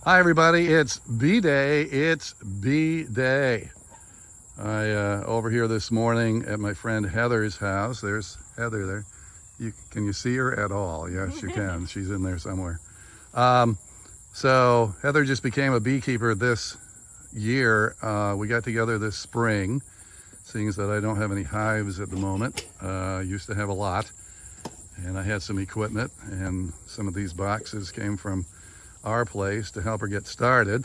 Hi everybody, it's bee day. It's bee day. Over here this morning at my friend Heather's house. There's Heather there. Can you see her at all? Yes, you can. She's in there somewhere. So Heather just became a beekeeper this year. We got together this spring, seeing as that I don't have any hives at the moment. Used to have a lot, and I had some equipment, and some of these boxes came from our place to help her get started.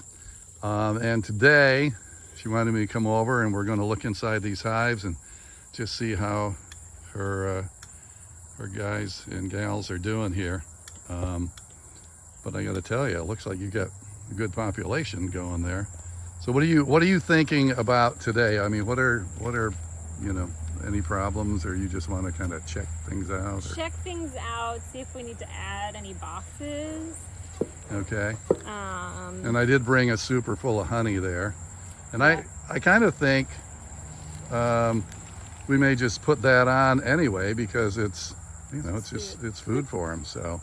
And today she wanted me to come over, and we're going to look inside these hives and just see how her guys and gals are doing here. But I got to tell you, it looks like you got a good population going there. So what are you thinking about today? I mean, what are any problems, or you just want to kind of check things out? Check things out, see if we need to add any boxes. Okay. And I did bring a super full of honey there, and yeah. I kind of think we may just put that on anyway, because it's it's food for them, so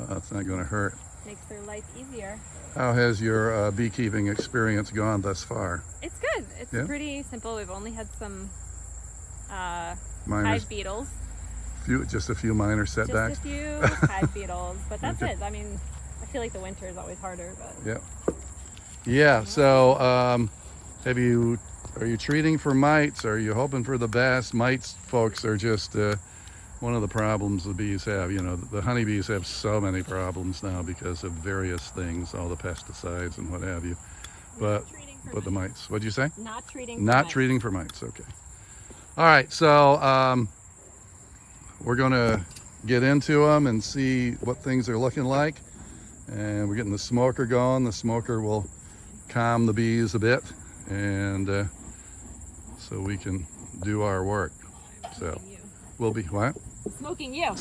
it's not going to hurt. Makes their life easier. How has your beekeeping experience gone thus far? It's good. It's pretty simple. We've only had some hive beetles. Just a few minor setbacks. Just a few hive beetles, but that's it. I mean, I feel like the winter is always harder, but yeah. So are you treating for mites? Are you hoping for the best? Mites, folks, are just one of the problems the bees have. You know, the honeybees have so many problems now because of various things, all the pesticides and what have you. But the mites. What'd you say? Not treating for mites. Okay. All right. So we're gonna get into them and see what things are looking like. And we're getting the smoker going. The smoker will calm the bees a bit, and so we can do our work. So we'll be what? Smoking you.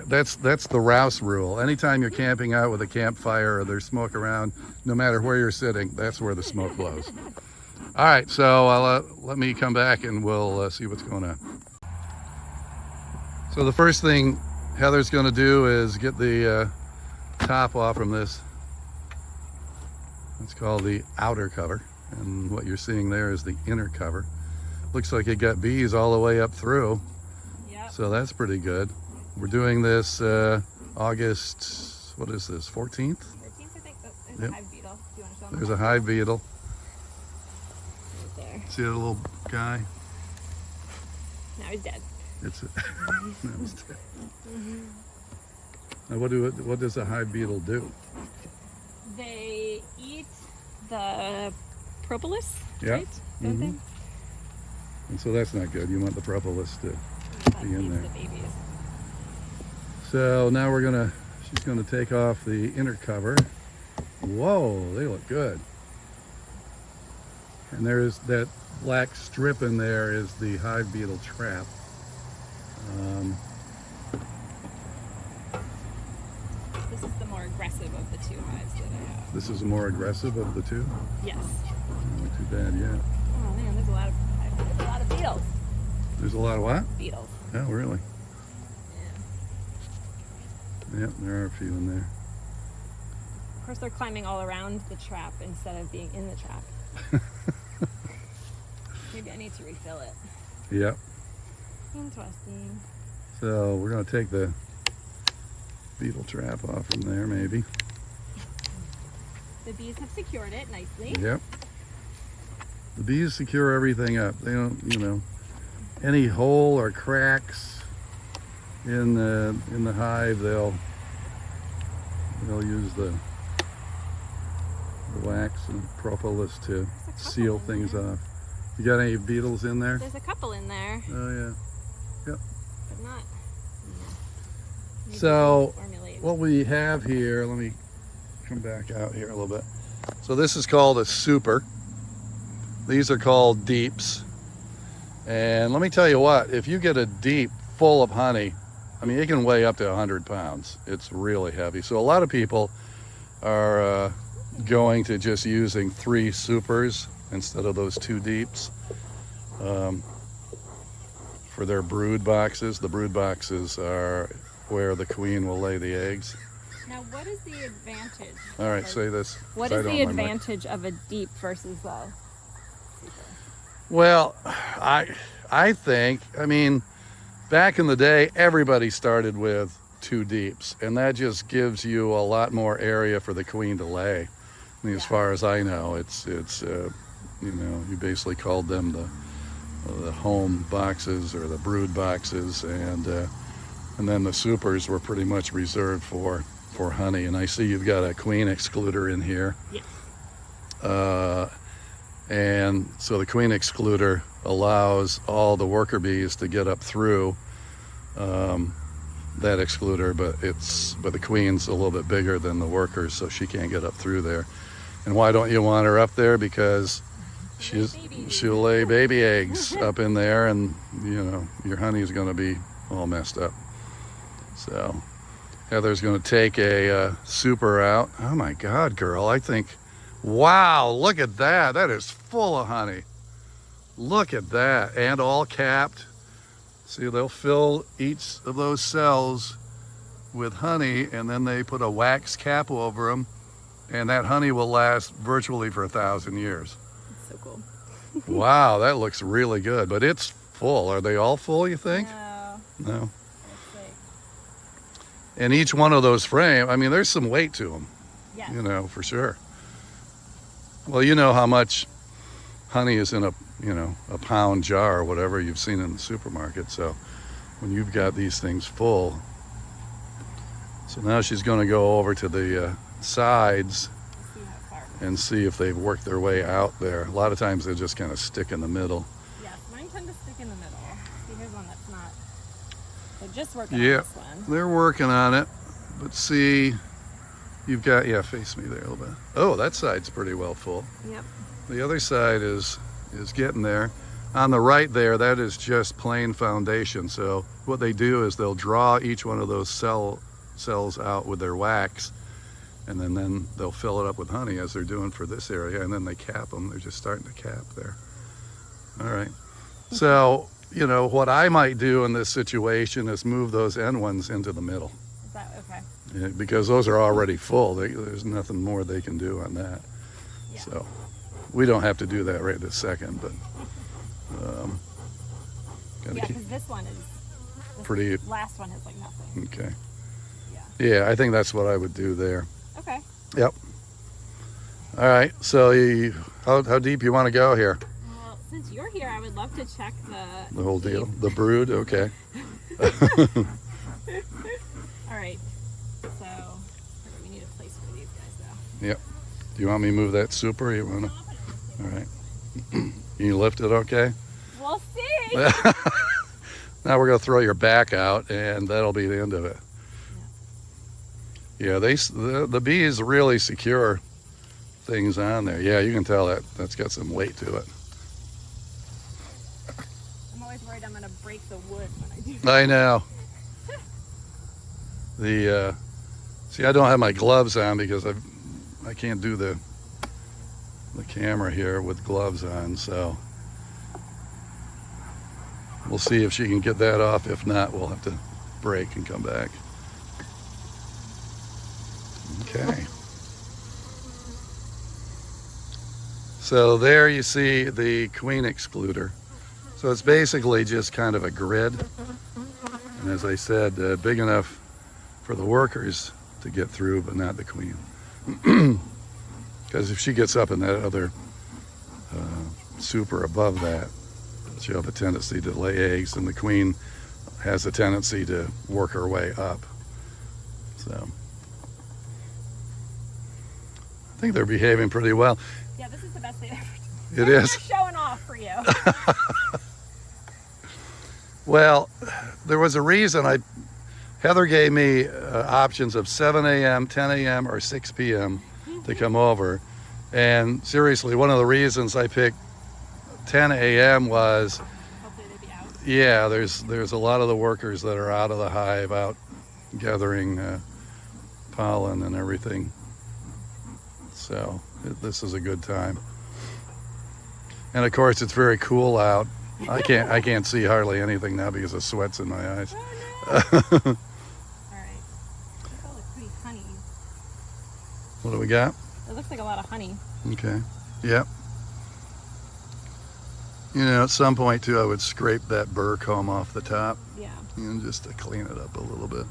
That's the Rouse rule. Anytime you're camping out with a campfire or there's smoke around, no matter where you're sitting, that's where the smoke blows. All right, so let me come back and we'll see what's going on. So the first thing Heather's going to do is get the top off from this. It's called the outer cover, and what you're seeing there is the inner cover. Looks like it got bees all the way up through. Yep. So that's pretty good. We're doing this August, what is this, 14th? 14th, I think. There's a hive beetle. Do you want to show them? There's a hive beetle. Right there. See that little guy? Now he's dead. Now he's dead. Now what does a hive beetle do? They eat the propolis, yeah. Right? Mm-hmm. And so that's not good. You want the propolis to be in there. The babies. So now she's gonna take off the inner cover. Whoa, they look good. And there's that black strip in there is the hive beetle trap. This is the more aggressive of the two hives that I have. This is the more aggressive of the two? Yes. Not too bad yet. Oh man, there's a lot of beetles. There's a lot of what? Beetles. Oh, really? Yeah. Yep, there are a few in there. Of course, they're climbing all around the trap instead of being in the trap. Maybe I need to refill it. Yep. Interesting. So we're going to take the beetle trap off from there, maybe. The bees have secured it nicely. Yep. The bees secure everything up. They don't, any hole or cracks in the hive, they'll use the wax and propolis to seal things off. You got any beetles in there? There's a couple in there. Oh yeah. Yep. But not. So what we have here, let me come back out here a little bit. So this is called a super. These are called deeps. And let me tell you what, if you get a deep full of honey, I mean, it can weigh up to 100 pounds. It's really heavy. So a lot of people are going to just using 3 supers instead of those 2 deeps for their brood boxes. The brood boxes are where the queen will lay the eggs. Now, what is the advantage? All right, say this. What 'cause I is don't the have my mic. advantage of a deep versus a super? Well, I think, I mean, back in the day, everybody started with 2 deeps, and that just gives you a lot more area for the queen to lay. I mean, as far as I know, it's you know, you basically called them the home boxes or the brood boxes, and then the supers were pretty much reserved for honey. And I see you've got a queen excluder in here. Yes. And so the queen excluder allows all the worker bees to get up through that excluder, but the queen's a little bit bigger than the workers, so she can't get up through there. And why don't you want her up there? Because she'll lay baby eggs up in there, and you know your honey's going to be all messed up. So Heather's going to take a super out. Oh my God, girl! I think, wow! Look at that. That is full of honey. Look at that, and all capped. See, they'll fill each of those cells with honey, and then they put a wax cap over them, and that honey will last virtually for 1,000 years. That's so cool. Wow, that looks really good, but it's full. Are they all full, you think? No. No. Let's see. And each one of those frame, I mean, there's some weight to them, Yes. you know, for sure. Well, you know how much honey is in a pound jar or whatever you've seen in the supermarket. So when you've got these things full, so now she's going to go over to the sides Let's see how far. and see if they've worked their way out there. A lot of times they just kind of stick in the middle. Yes, mine tend to stick in the middle. See, here's one that's not. They're just working Yeah, on this one. they're working on it, but see, you've got, yeah, face me there a little bit. Oh, that side's pretty well full. Yep. The other side is getting there. On the right there, that is just plain foundation. So what they do is they'll draw each one of those cells out with their wax, and then they'll fill it up with honey as they're doing for this area, and then they cap them. They're just starting to cap there. All right. So, you know, what I might do in this situation is move those end ones into the middle. Is that okay? Yeah, because those are already full. There's nothing more they can do on that. Yeah. So we don't have to do that right this second, but gotta Yeah, keep because this pretty. last one has like nothing. Okay. Yeah. Yeah, I think that's what I would do there. Okay. Yep. All right. So how deep you want to go here? Well, since you're here, I would love to check The whole deal. keep. The brood. Okay. All right. So we need a place for these guys though. Yep. Do you want me to move that super? Or you want to? All right. Can you lift it? Okay. We'll see. Now we're going to throw your back out, and that'll be the end of it. Yeah, the bees really secure things on there. Yeah, you can tell that's got some weight to it. I'm always worried I'm going to break the wood when I do. I know. See, I don't have my gloves on because I can't do the camera here with gloves on, so we'll see if she can get that off. If not, we'll have to break and come back. Okay. So there you see the queen excluder. So it's basically just kind of a grid. And as I said, big enough for the workers to get through, but not the queen. Because if she gets up in that other super above that, she'll have a tendency to lay eggs, and the queen has a tendency to work her way up. So I think they're behaving pretty well. Yeah, this is the best they've ever done. It is. They're showing off for you. Well, there was a reason Heather gave me options of 7 a.m., 10 a.m., or 6 p.m. to come over. And seriously, one of the reasons I picked 10 a.m. was, Hopefully they'll be out. yeah, there's a lot of the workers that are out of the hive, out gathering pollen and everything. So this is a good time. And of course, it's very cool out. I can't see hardly anything now because the sweat's in my eyes. Oh no! All right. These all look pretty honeys. What do we got? It looks like a lot of honey. Okay. Yep. You know, at some point too, I would scrape that burr comb off the top. Yeah. You know, just to clean it up a little bit.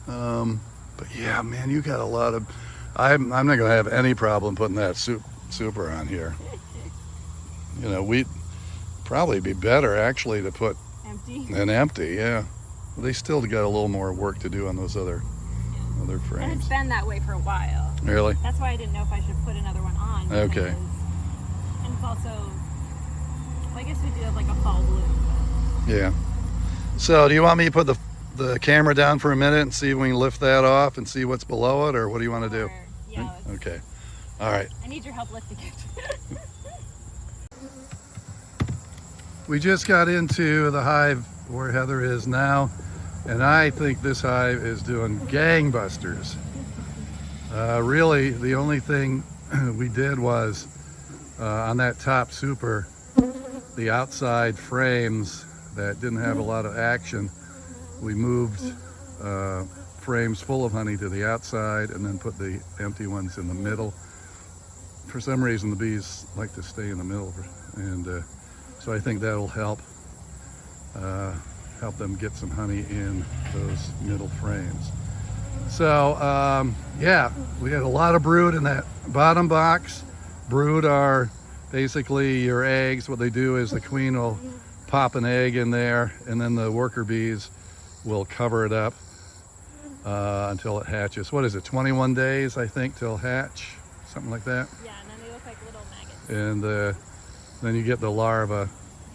But yeah, man, you got a lot of. I'm not gonna have any problem putting that super on here. You know, we'd probably be better actually to put Empty. an empty. Yeah. They still got a little more work to do on those other And it's frames. been that way for a while. Really? That's why I didn't know if I should put another one on. Okay. Because, and it's also, well, I guess we do have like a fall bloom. Yeah. So do you want me to put the camera down for a minute and see if we can lift that off and see what's below it, or what do you want to do? Yeah. Okay. All right. I need your help lifting it. We just got into the hive where Heather is now, and I think this hive is doing gangbusters. Really, the only thing we did was on that top super, the outside frames that didn't have a lot of action, we moved frames full of honey to the outside and then put the empty ones in the middle. For some reason, the bees like to stay in the middle, and so I think that'll help them get some honey in those middle frames. So yeah, we had a lot of brood in that bottom box. Brood are basically your eggs. What they do is the queen will pop an egg in there, and then the worker bees will cover it up until it hatches. What is it, 21 days, I think, till hatch? Something like that. Yeah, and then they look like little maggots. And then you get the larva,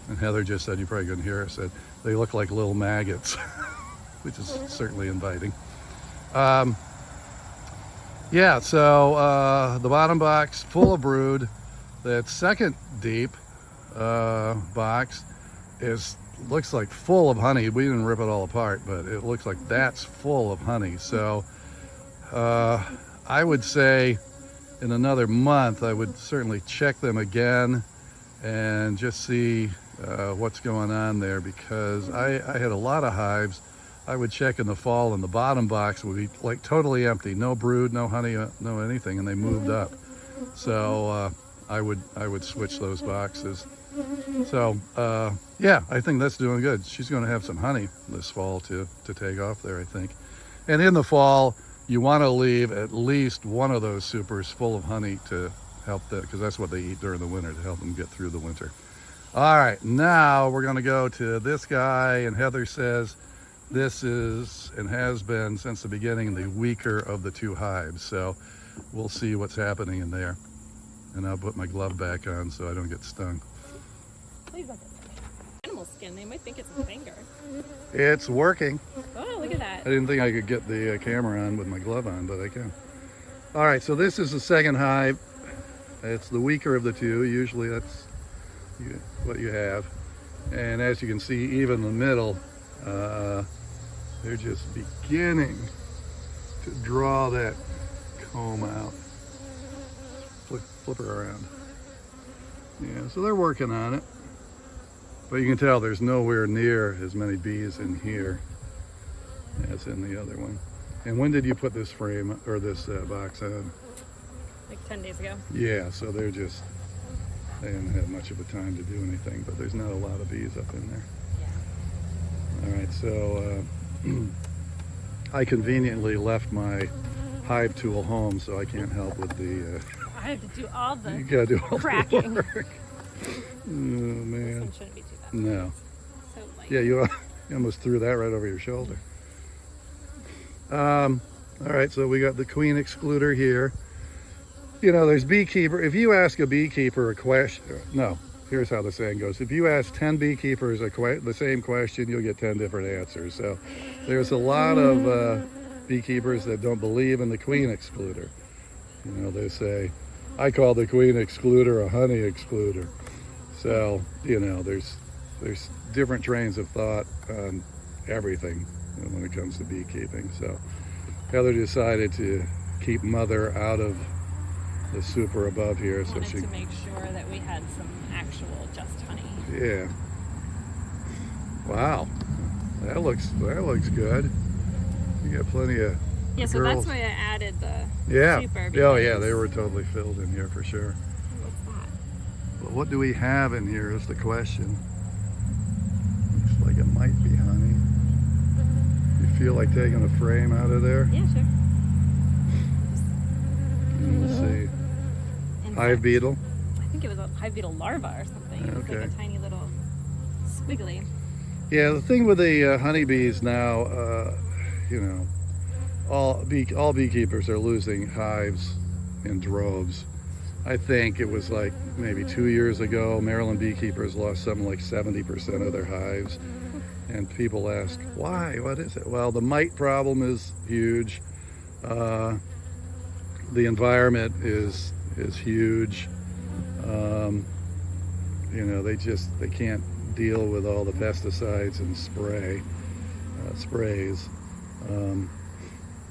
and Heather just said, you probably couldn't hear her, said they look like little maggots, which is certainly inviting. Yeah, so the bottom box full of brood. That second deep box looks like full of honey. We didn't rip it all apart, but it looks like that's full of honey. So I would say in another month, I would certainly check them again and just see what's going on there, because I had a lot of hives. I would check in the fall, and the bottom box would be like totally empty, no brood, no honey, no anything, and they moved up. So I would switch those boxes. So yeah, I think that's doing good. She's going to have some honey this fall to take off there, I think. And in the fall, you want to leave at least one of those supers full of honey to help that, because that's what they eat during the winter, to help them get through the winter. All right, now we're going to go to this guy, and Heather says this is and has been since the beginning the weaker of the two hives. So we'll see what's happening in there. And I'll put my glove back on so I don't get stung. Please don't get stung. Animal skin, they might think it's a finger. It's working. Oh, look at that. I didn't think I could get the camera on with my glove on, but I can. All right, so this is the second hive. It's the weaker of the two. Usually that's what you have. And as you can see, even the middle, they're just beginning to draw that comb out. Flip her around. Yeah, so they're working on it. But you can tell there's nowhere near as many bees in here as in the other one. And when did you put this frame or this box on? Like 10 days ago. Yeah, so they haven't had much of a time to do anything, but there's not a lot of bees up in there. Yeah. All right, so I conveniently left my hive tool home, so I can't help with the... I have to do all the you gotta do all cracking. the work. Oh, man. This one shouldn't be too bad. No. So light. Yeah, you almost threw that right over your shoulder. All right, so we got the queen excluder here. You know, there's beekeeper. If you ask a beekeeper a question, no, here's how the saying goes. If you ask 10 beekeepers the same question, you'll get 10 different answers. So there's a lot of beekeepers that don't believe in the queen excluder. You know, they say, I call the queen excluder a honey excluder. So, you know, there's different trains of thought on everything when it comes to beekeeping. So Heather decided to keep Mother out of the super above here, so to make sure that we had some actual just honey. Yeah. Wow. That looks good. You got plenty of Yeah, so girls. that's why I added the Yeah. super. Oh yeah, because- they were totally filled in here for sure. What's that? But what do we have in here is the question. Looks like it might be honey. You feel like taking a frame out of there? Yeah, sure. Let's see. Insect. Hive beetle. I think it was a hive beetle larva or something. It was like Okay. a tiny little squiggly. Yeah, the thing with the honeybees now, you know, all beekeepers are losing hives in droves. I think it was like maybe 2 years ago, Maryland beekeepers lost something like 70% of their hives. And people ask, why? What is it? Well, the mite problem is huge. The environment is huge. You know, they can't deal with all the pesticides and sprays.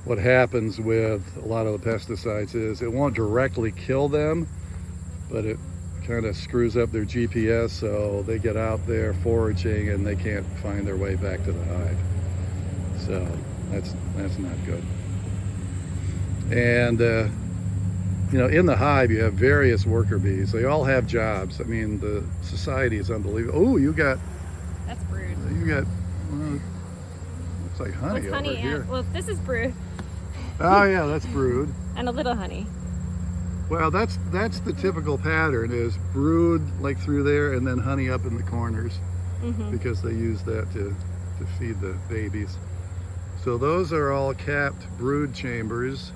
What happens with a lot of the pesticides is it won't directly kill them, but it kind of screws up their GPS, so they get out there foraging and they can't find their way back to the hive. So that's not good. And you know, in the hive you have various worker bees. They all have jobs. I mean, the society is unbelievable. Oh, That's brood. well, looks like honey Well, honey over here. well, this is brood Oh yeah, that's brood. and a little honey. Well, that's the typical pattern is brood like through there and then honey up in the corners, because they use that to feed the babies. So those are all capped brood chambers.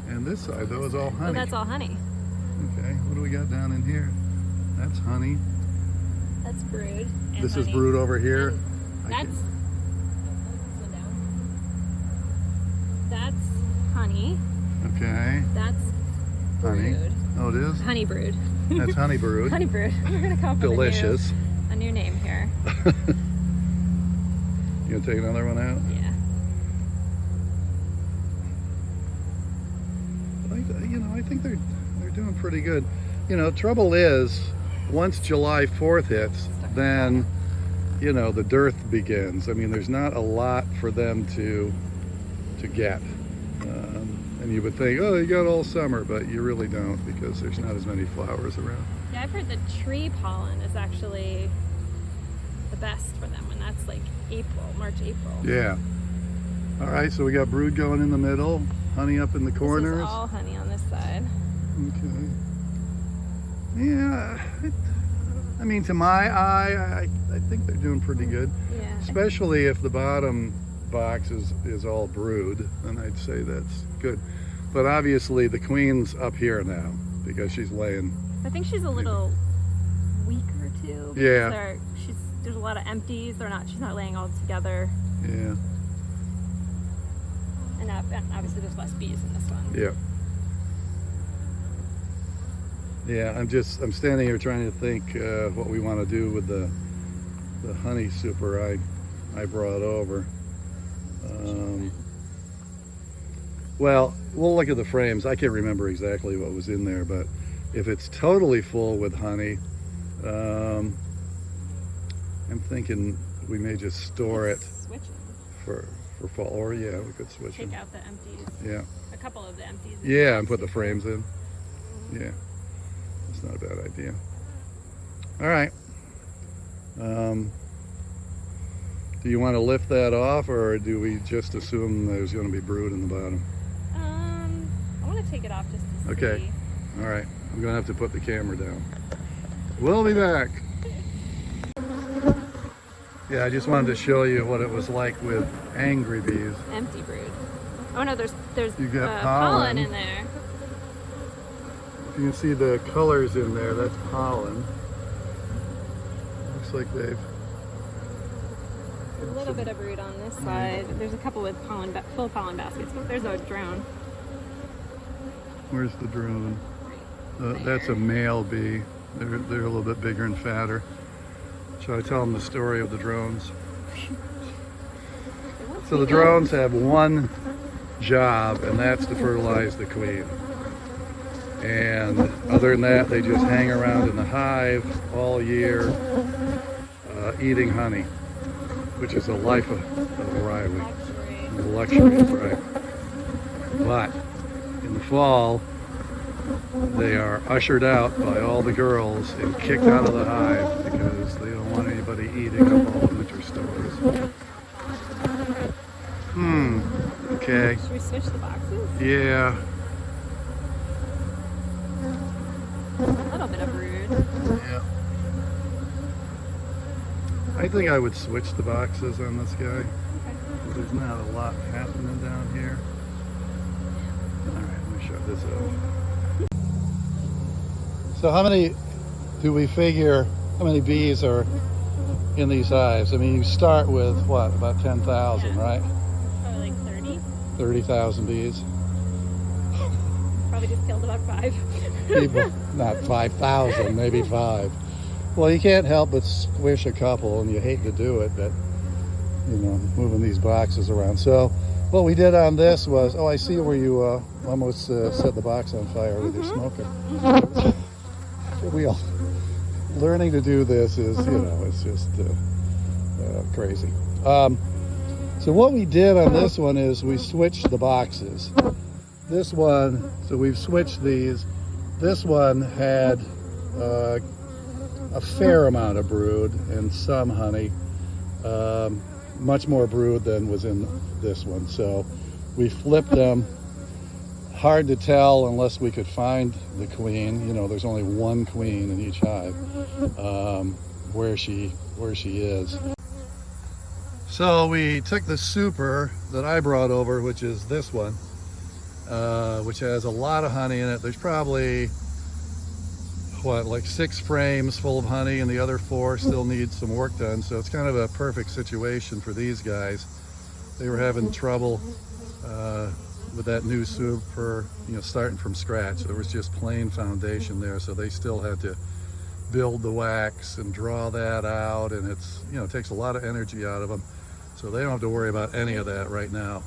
And this side, though, is all honey. Oh, that's all honey. Okay, what do we got down in here? That's honey. That's brood. And This is honey. brood over here. And I that's can- slow down. That's honey. Okay, That's honey. brood. Oh, it is? Honey brood. That's honey brood. Honey brood. We're gonna come up Delicious. with a new name here. You gonna take another one out? Yeah. You know, I think they're doing pretty good. You know, trouble is, once July 4th hits, then, you know, the dearth begins. I mean, there's not a lot for them to get. And you would think, oh, you got all summer, but you really don't, because there's not as many flowers around. Yeah, I've heard the tree pollen is actually the best for them, and that's like March, April. Yeah. All right, so we got brood going in the middle, honey up in the corners. This is all honey on this side. Okay. Yeah, I mean, to my eye, I think they're doing pretty good. Yeah. Especially if the bottom box is all brood, then I'd say that's good. But obviously the queen's up here now because she's laying. I think she's a little weaker too. Yeah. There's a lot of empties. She's not laying all together. Yeah. And obviously there's less bees in this one. Yeah. Yeah, I'm standing here trying to think what we want to do with the honey super I brought over. Well, we'll look at the frames. I can't remember exactly what was in there, but if it's totally full with honey, I'm thinking we may just store it Switch them. for fall. Or yeah, we could switch Take them. out the empties. Yeah. A couple of the empties. Yeah, and put the frames in. Yeah, that's not a bad idea. All right. Do you want to lift that off, or do we just assume there's going to be brood in the bottom? I want to take it off just to Okay. see. All right, I'm going to have to put the camera down. We'll be back. Yeah, I just wanted to show you what it was like with angry bees. Empty brood. Oh no, there's You got pollen pollen. in there. If you can see the colors in there, that's pollen. Looks like they've... A little bit of brood on this side. There's a couple with full pollen baskets. But there's a drone. Where's the drone? That's a male bee. They're a little bit bigger and fatter. Shall I tell them the story of the drones? So the drones have one job, and that's to fertilize the queen. And other than that, they just hang around in the hive all year, eating honey, which is a life of Riley. Luxury. Luxury, right? But in the fall, they are ushered out by all the girls and kicked out of the hive because they don't want anybody eating up all the winter stores. Okay. Should we switch the boxes? Yeah. A little bit of brood. Yeah. I think I would switch the boxes on this guy. Okay. There's not a lot happening down here. All right, let me shut this out. So how many do we figure, how many bees are in these hives? I mean, you start with what, about 10,000, Yeah. right? Probably like 30. 30,000 bees. Probably just killed about 5. People, not 5,000, maybe 5. Well, you can't help but squish a couple, and you hate to do it, but, you know, moving these boxes around. So what we did on this was, oh, I see where you almost set the box on fire with your smoker. Learning to do this is, you know, it's just crazy. So what we did on this one is we switched the boxes. This one, so we've switched these. This one had a fair amount of brood and some honey, much more brood than was in this one. So we flipped them. Hard to tell unless we could find the queen. You know, there's only one queen in each hive, where she is. So we took the super that I brought over, which is this one, which has a lot of honey in it. There's probably, what, like 6 frames full of honey, and the other 4 still need some work done. So it's kind of a perfect situation for these guys. They were having trouble with that new super, you know, starting from scratch. There was just plain foundation there, so they still had to build the wax and draw that out, and it's, you know, it takes a lot of energy out of them. So they don't have to worry about any of that right now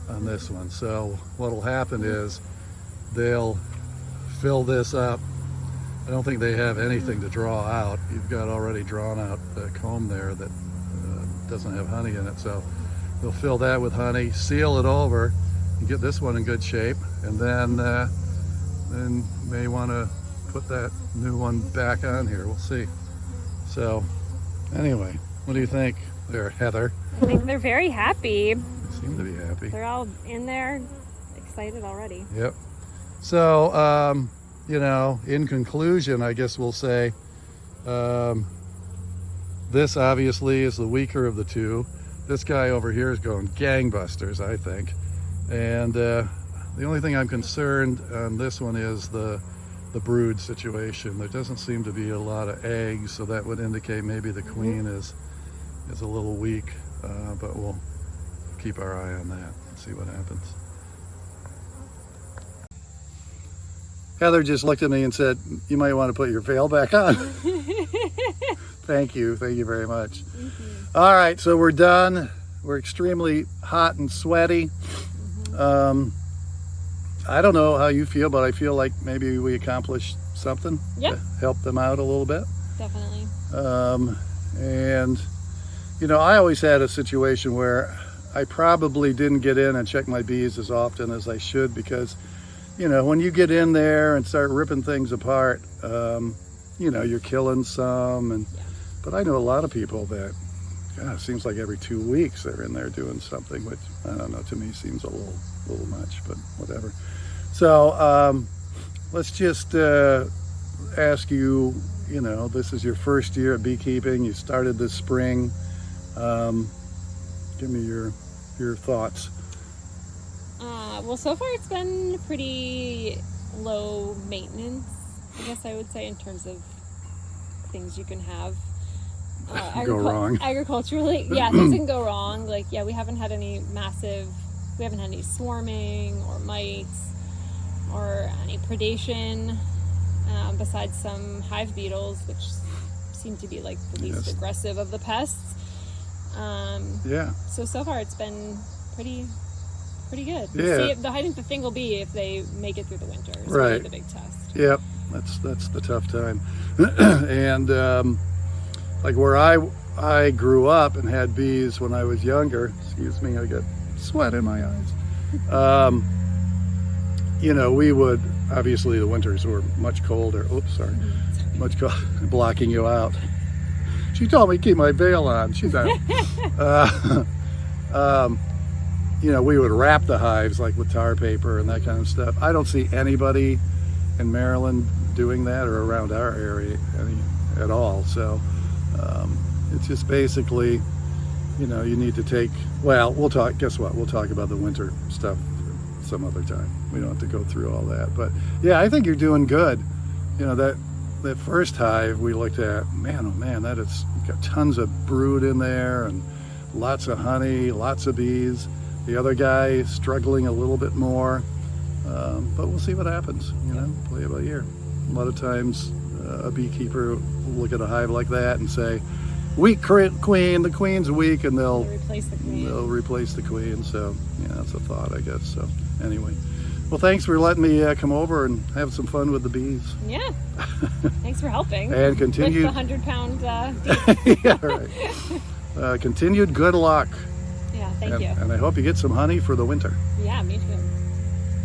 on this one. So what'll happen is they'll fill this up. I don't think they have anything to draw out. You've got already drawn out the comb there that doesn't have honey in it. So they'll fill that with honey, seal it over, and get this one in good shape, and then may want to put that new one back on here. We'll see. So anyway, what do you think there, Heather? I think they're very happy. They seem to be happy. They're all in there, excited already. Yep. So, you know, in conclusion, I guess we'll say this obviously is the weaker of the two. This guy over here is going gangbusters, I think. And the only thing I'm concerned on this one is the brood situation. There doesn't seem to be a lot of eggs, so that would indicate maybe the queen is a little weak, but we'll keep our eye on that and see what happens. Heather just looked at me and said, you might want to put your veil back on. Thank you very much. All right, so we're done. We're extremely hot and sweaty. I don't know how you feel, but I feel like maybe we accomplished something to help them out a little bit. Definitely. And, you know, I always had a situation where I probably didn't get in and check my bees as often as I should, because, you know, when you get in there and start ripping things apart, you know, you're killing some. But I know a lot of people that, God, it seems like every 2 weeks they're in there doing something, which, I don't know, to me seems a little much, but whatever. So let's just ask you, you know, this is your first year at beekeeping. You started this spring. Give me your thoughts. Well, so far it's been pretty low maintenance, I guess I would say, in terms of things you can have go wrong. Agriculturally. Yeah, things can go wrong. Like, yeah, we haven't had any swarming or mites or any predation, besides some hive beetles, which seem to be like the least aggressive of the pests. So far it's been pretty good. Yeah. See, I think the thing will be if they make it through the winter. Is Right. really the big test. Yep, that's the tough time. And like where I grew up and had bees when I was younger, excuse me, I got sweat in my eyes. You know, we would, obviously the winters were much colder. Oops, sorry. Much blocking you out. She told me to keep my veil on. She's out. You know, we would wrap the hives like with tar paper and that kind of stuff. I don't see anybody in Maryland doing that or around our area at all. So it's just basically, you know, you need to take, well, we'll talk, guess what? We'll talk about the winter stuff some other time. We don't have to go through all that. But yeah, I think you're doing good. You know, that first hive we looked at, man, oh man, that has got tons of brood in there and lots of honey, lots of bees. The other guy struggling a little bit more, but we'll see what happens, you know, play it by ear. A lot of times a beekeeper will look at a hive like that and say, weak queen, the queen's weak, and they'll replace the queen. They'll replace the queen. So yeah, that's a thought, I guess. So anyway, well, thanks for letting me come over and have some fun with the bees. Yeah, thanks for helping. And continue with the 100-pound yeah, right. Continued good luck. Yeah, thank you. And I hope you get some honey for the winter. Yeah, me too.